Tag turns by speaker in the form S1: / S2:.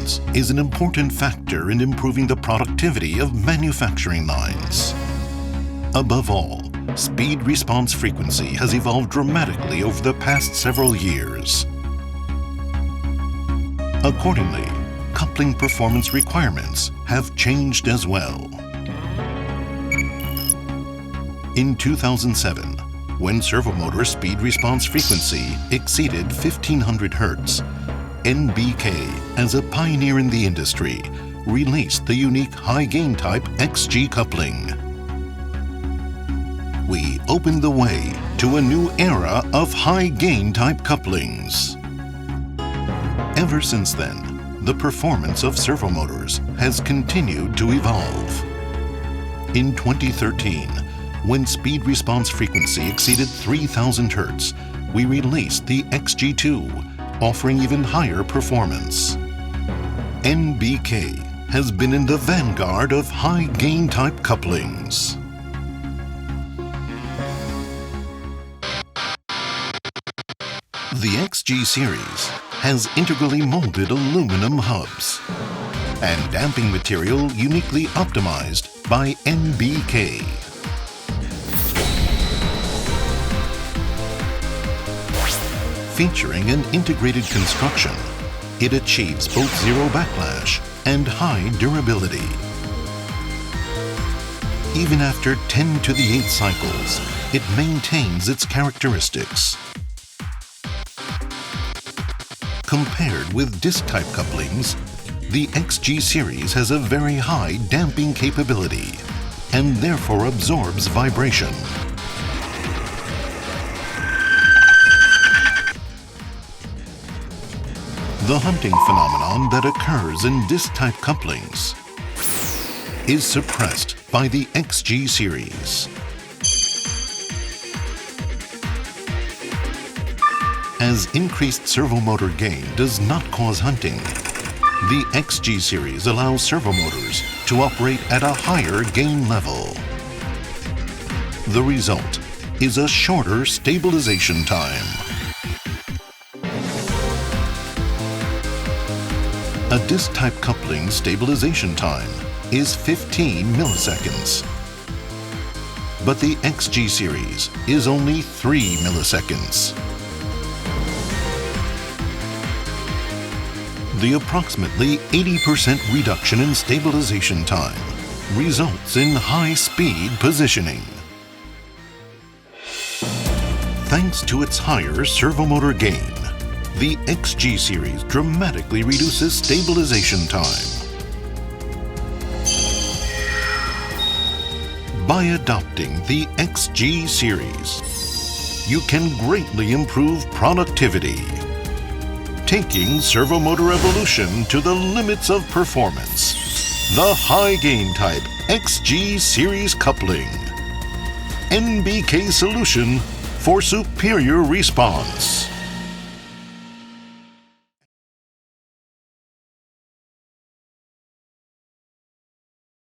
S1: performance is an important factor in improving the productivity of manufacturing lines. Above all, speed response frequency has evolved dramatically over the past several years. Accordingly, coupling performance requirements have changed as well. In 2007, when servomotor speed response frequency exceeded 1500 Hz, NBK, as a pioneer in the industry, released the unique high-gain type XG coupling. We opened the way to a new era of high-gain type couplings. Ever since then, the performance of servomotors has continued to evolve. In 2013, when speed response frequency exceeded 3000 Hz, we released the XG2, offering even higher performance. NBK has been in the vanguard of high-gain type couplings. The XG series has integrally molded aluminum hubs and damping material uniquely optimized by NBK. Featuring an integrated construction, it achieves both zero backlash and high durability. Even after 10 to the 8 cycles, it maintains its characteristics. Compared with disc-type couplings, the XG series has a very high damping capability and therefore absorbs vibration. The hunting phenomenon that occurs in disc-type couplings is suppressed by the XG series. As increased servomotor gain does not cause hunting, the XG series allows servomotors to operate at a higher gain level. The result is a shorter stabilization time. A disc-type coupling stabilization time is 15 milliseconds. But the XG series is only 3 milliseconds. The approximately 80% reduction in stabilization time results in high-speed positioning. Thanks to its higher servomotor gain, the XG series dramatically reduces stabilization time. By adopting the XG series, you can greatly improve productivity, taking servomotor evolution to the limits of performance. The high-gain type XG series coupling. NBK solution for superior response.